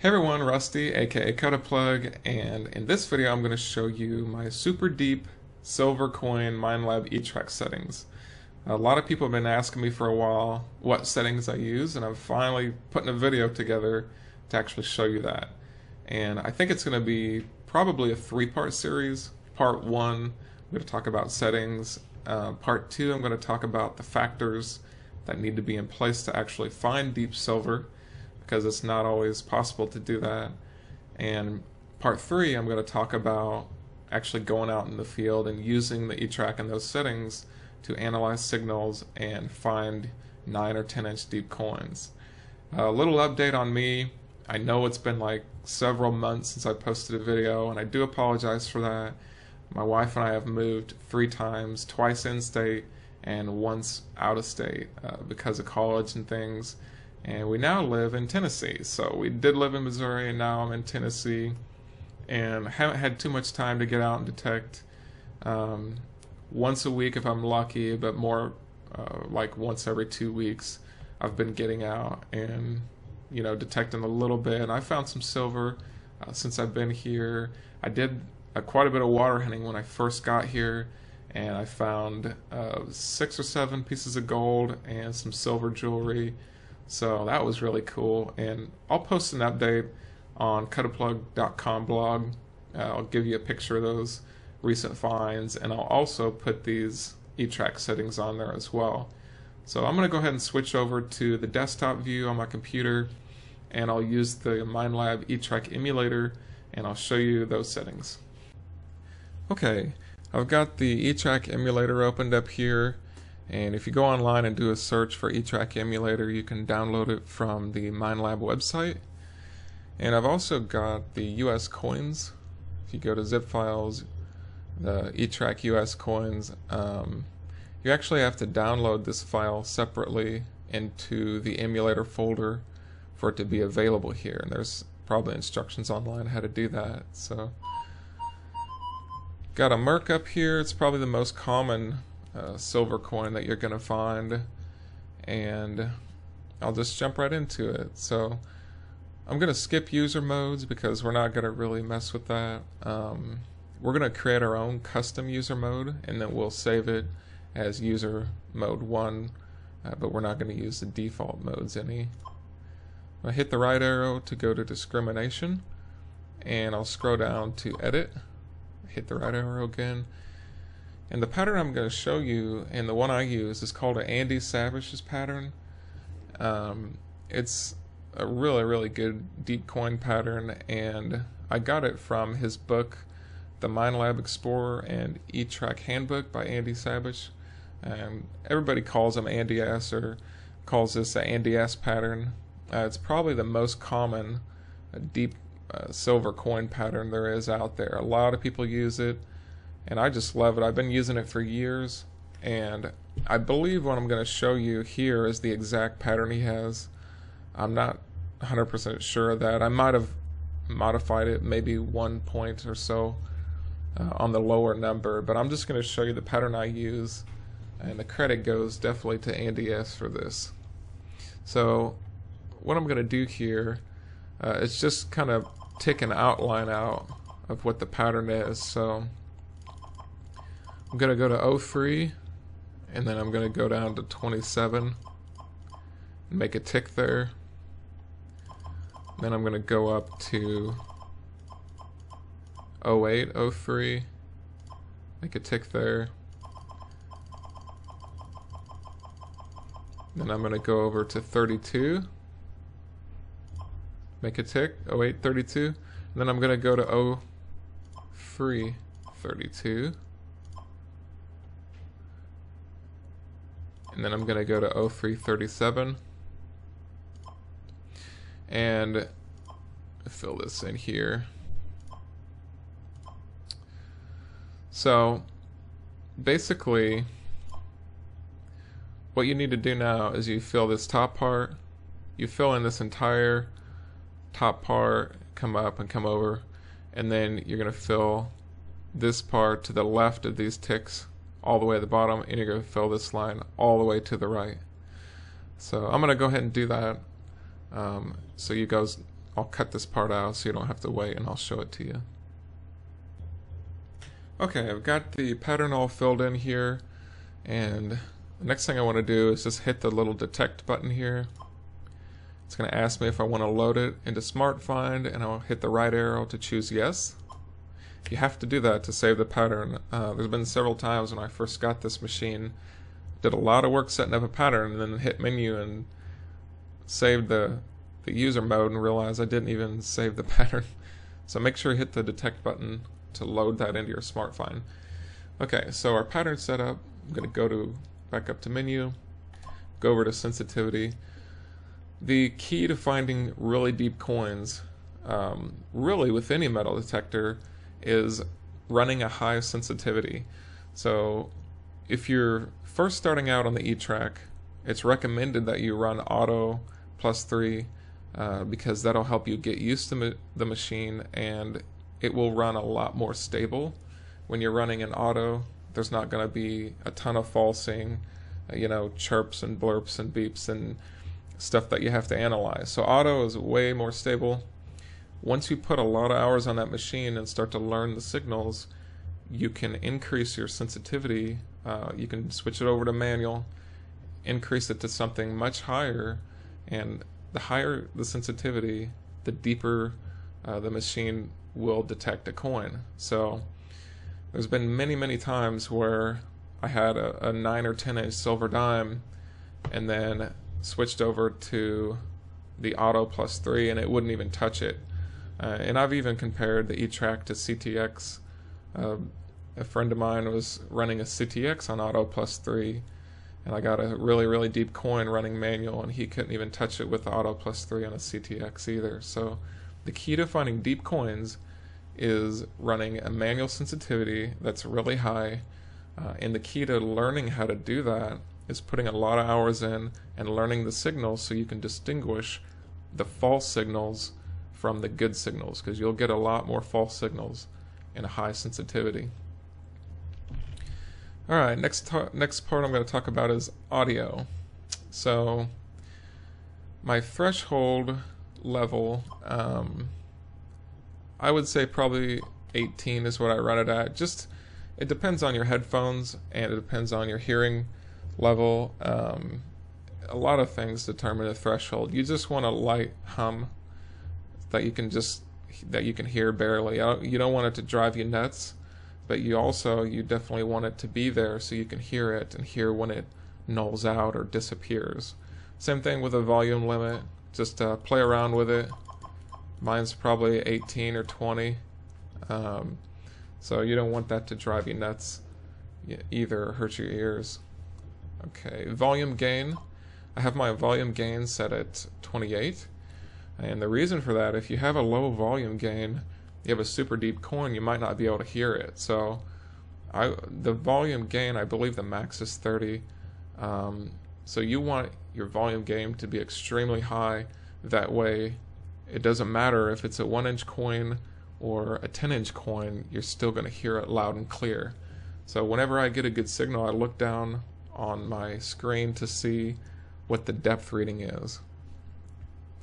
Hey everyone, Rusty, aka Cut-A-Plug, and in this video I'm going to show you my super deep silver coin Minelab eTrack settings. A lot of people have been asking me for a while what settings I use, and I'm finally putting a video together to actually show you that. And I think it's going to be probably a three-part series. Part 1, I'm going to talk about settings. Part 2, I'm going to talk about the factors that need to be in place to actually find deep silver, because it's not always possible to do that. And part 3, I'm going to talk about actually going out in the field and using the eTrack and those settings to analyze signals and find 9 or 10 inch deep coins. A little update on me. I know it's been like several months since I posted a video, and I do apologize for that. My wife and I have moved 3 times, twice in state and once out of state because of college and things. And we now live in Tennessee. So we did live in Missouri, and now I'm in Tennessee, and haven't had too much time to get out and detect. Once a week if I'm lucky, but more like once every 2 weeks I've been getting out and detecting a little bit. And I found some silver since I've been here. I did quite a bit of water hunting when I first got here, and I found 6 or 7 pieces of gold and some silver jewelry. So that was really cool, and I'll post an update on cutaplug.com blog. I'll give you a picture of those recent finds, and I'll also put these eTrack settings on there as well. So I'm going to go ahead and switch over to the desktop view on my computer, and I'll use the Minelab eTrack emulator, and I'll show you those settings. Okay, I've got the eTrack emulator opened up here. And if you go online and do a search for eTrack emulator, you can download it from the Minelab website. And I've also got the US coins. If you go to zip files, the eTrack US coins, you actually have to download this file separately into the emulator folder for it to be available here. And there's probably instructions online how to do that. So, got a Merc up here. It's probably the most common silver coin that you're going to find, and I'll just jump right into it. So I'm going to skip user modes because we're not going to really mess with that. We're going to create our own custom user mode, and then we'll save it as user mode 1, but we're not going to use the default modes any. I'll hit the right arrow to go to discrimination, and I'll scroll down to edit, hit the right arrow again. And the pattern I'm going to show you, and the one I use, is called an Andy Savish's pattern. It's a really good deep coin pattern, and I got it from his book, The Minelab Explorer and eTrack Handbook by Andy Savish. Everybody calls him Andy S, or calls this the Andy S pattern. It's probably the most common deep silver coin pattern there is out there. A lot of people use it, and I just love it. I've been using it for years, and I believe what I'm going to show you here is the exact pattern he has. I'm not 100% sure of that. I might have modified it maybe 1 point or so on the lower number, but I'm just going to show you the pattern I use, and the credit goes definitely to Andy S for this. So what I'm going to do here is just kind of take an outline out of what the pattern is. So I'm going to go to 03, and then I'm going to go down to 27 and make a tick there. Then I'm going to go up to 08, 03, make a tick there. Then I'm going to go over to 32, make a tick, 08, 32. And then I'm going to go to 03, 32. And then I'm going to go to 0337 and fill this in here. So basically what you need to do now is you fill this top part, you fill in this entire top part, come up and come over, and then you're going to fill this part to the left of these ticks all the way at the bottom, and you're going to fill this line all the way to the right. So I'm going to go ahead and do that. So you guys I'll cut this part out so you don't have to wait, and I'll show it to you. Okay, I've got the pattern all filled in here, and the next thing I want to do is just hit the little detect button here. It's going to ask me if I want to load it into SmartFind, and I'll hit the right arrow to choose yes. You have to do that to save the pattern. There's been several times when I first got this machine, did a lot of work setting up a pattern, and then hit menu and saved the user mode and realized I didn't even save the pattern. So make sure you hit the detect button to load that into your SmartFind. Okay, so our pattern's set up. I'm going to go back up to menu, go over to sensitivity. The key to finding really deep coins, really with any metal detector, is running a high sensitivity. So if you're first starting out on the E-Track, it's recommended that you run auto +3 because that'll help you get used to the machine, and it will run a lot more stable. When you're running in auto, there's not going to be a ton of falsing, chirps and blurps and beeps and stuff that you have to analyze. So auto is way more stable. Once you put a lot of hours on that machine and start to learn the signals, you can increase your sensitivity. You can switch it over to manual, increase it to something much higher, and the higher the sensitivity, the deeper the machine will detect a coin. So there's been many times where I had a 9 or 10 inch silver dime and then switched over to the auto +3 and it wouldn't even touch it. And I've even compared the E-Track to CTX. A friend of mine was running a CTX on auto +3, and I got a really deep coin running manual, and he couldn't even touch it with the auto +3 on a CTX either. So the key to finding deep coins is running a manual sensitivity that's really high, and the key to learning how to do that is putting a lot of hours in and learning the signals so you can distinguish the false signals from the good signals, because you'll get a lot more false signals in a high sensitivity. Alright, next part I'm going to talk about is audio. So my threshold level, I would say probably 18 is what I run it at. It depends on your headphones and it depends on your hearing level. A lot of things determine the threshold. You just want a light hum that you can hear barely. You don't want it to drive you nuts, but you definitely want it to be there so you can hear it and hear when it nulls out or disappears. Same thing with a volume limit. Just play around with it. Mine's probably 18 or 20. So you don't want that to drive you nuts either or hurt your ears. Okay, volume gain. I have my volume gain set at 28. And the reason for that, if you have a low volume gain, you have a super deep coin, you might not be able to hear it. So the volume gain, I believe the max is 30. So you want your volume gain to be extremely high. That way, it doesn't matter if it's a 1-inch coin or a 10-inch coin, you're still going to hear it loud and clear. So whenever I get a good signal, I look down on my screen to see what the depth reading is.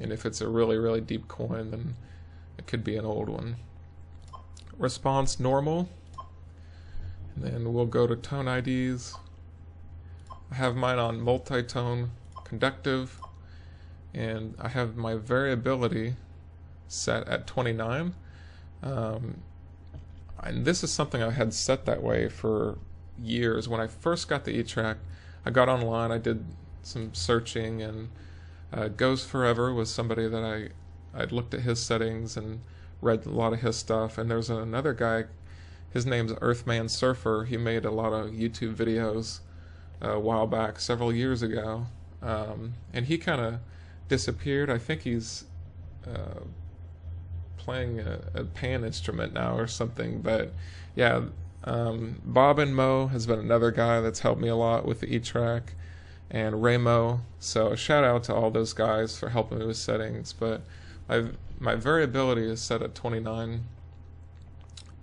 And if it's a really deep coin, then it could be an old one. Response normal. And then we'll go to tone IDs. I have mine on multi-tone conductive, and I have my variability set at 29. And this is something I had set that way for years. When I first got the E-Track, I got online, I did some searching, and Goes Forever was somebody that I'd looked at his settings and read a lot of his stuff. And there's another guy, his name's Earthman Surfer. He made a lot of YouTube videos a while back, several years ago, and he kind of disappeared. I think he's playing a pan instrument now or something. But yeah, Bob and Mo has been another guy that's helped me a lot with the E-Track, and Raymo. So shout out to all those guys for helping me with settings. But my variability is set at 29,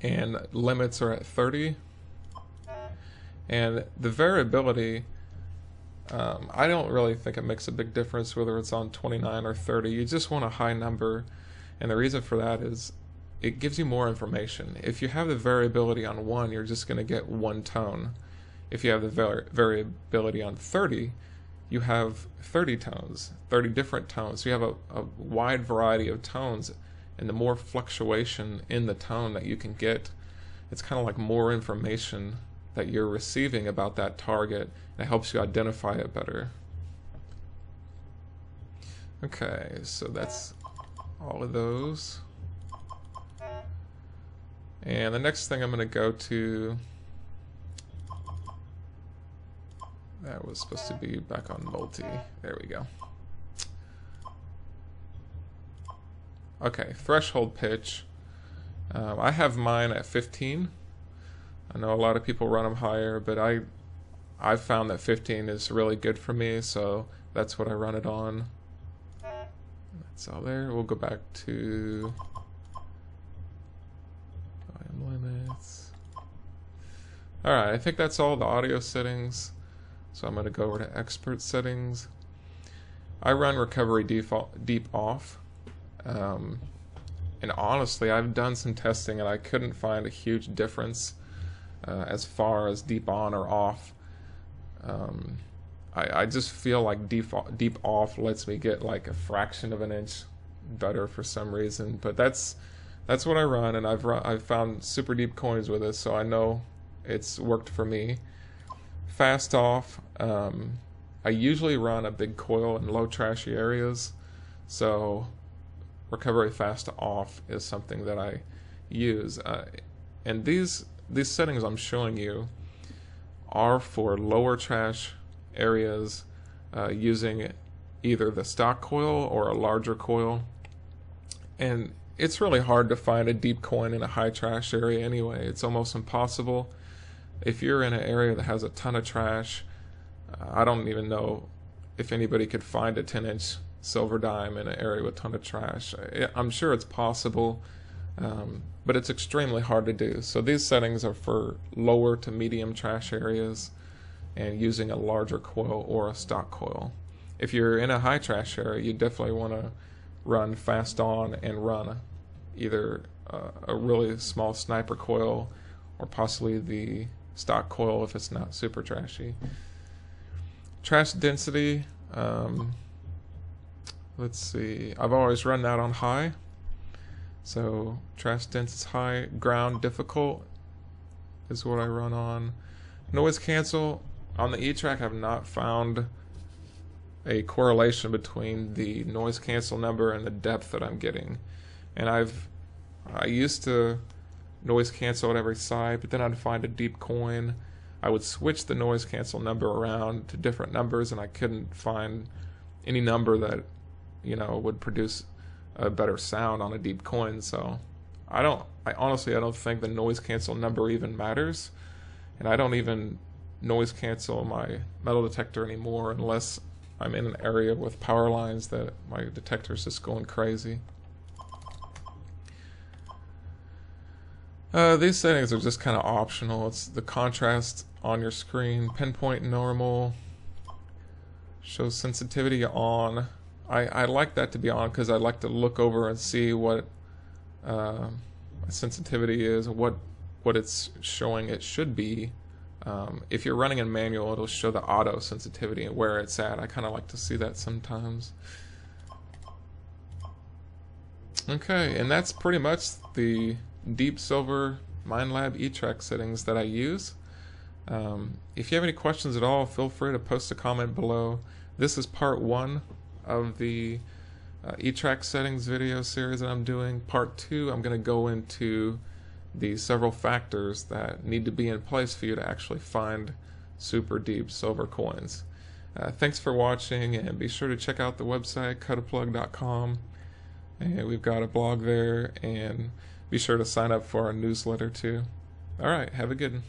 and limits are at 30. And the variability, I don't really think it makes a big difference whether it's on 29 or 30. You just want a high number. And the reason for that is it gives you more information. If you have the variability on 1, you're just going to get one tone. If you have the variability on 30, you have 30 tones, 30 different tones. So you have a wide variety of tones, and the more fluctuation in the tone that you can get, it's kind of like more information that you're receiving about that target, and it helps you identify it better. Okay, so that's all of those. And the next thing I'm going to go to, that was supposed to be back on multi. There we go. Okay, threshold pitch. I have mine at 15. I know a lot of people run them higher, but I've found that 15 is really good for me, so that's what I run it on. That's all there. We'll go back to volume limits. Alright, I think that's all the audio settings. So I'm going to go over to expert settings. I run recovery deep off. And honestly, I've done some testing and I couldn't find a huge difference as far as deep on or off. I just feel like deep off lets me get like a fraction of an inch better for some reason, but that's what I run, and I've found super deep coins with it, so I know it's worked for me. Fast off, I usually run a big coil in low trashy areas, so recovery fast off is something that I use. And these settings I'm showing you are for lower trash areas using either the stock coil or a larger coil. And it's really hard to find a deep coin in a high trash area anyway. It's almost impossible. If you're in an area that has a ton of trash, I don't even know if anybody could find a 10-inch silver dime in an area with a ton of trash. I'm sure it's possible, but it's extremely hard to do. So these settings are for lower to medium trash areas and using a larger coil or a stock coil. If you're in a high trash area, you definitely want to run fast on and run either a really small sniper coil or possibly the stock coil if it's not super trashy. Trash density, let's see, I've always run that on high. So trash dense is high. Ground difficult is what I run on. Noise cancel, on the E-Track I've not found a correlation between the noise cancel number and the depth that I'm getting. And I used to noise cancel at every side, but then I'd find a deep coin. I would switch the noise cancel number around to different numbers, and I couldn't find any number that, you know, would produce a better sound on a deep coin. So I honestly don't think the noise cancel number even matters, and I don't even noise cancel my metal detector anymore unless I'm in an area with power lines that my detector's just going crazy. These settings are just kind of optional. It's the contrast on your screen, pinpoint normal, show sensitivity on. I like that to be on because I like to look over and see what sensitivity is, what it's showing it should be. If you're running in manual, it'll show the auto sensitivity and where it's at. I kind of like to see that sometimes. Okay, and that's pretty much the Deep Silver Minelab E-Track settings that I use. If you have any questions at all, feel free to post a comment below. This is part 1 of the E-Track settings video series that I'm doing. Part 2, I'm going to go into the several factors that need to be in place for you to actually find super deep silver coins. Thanks for watching, and be sure to check out the website cutaplug.com, and we've got a blog there, and be sure to sign up for our newsletter too. Alright, have a good one.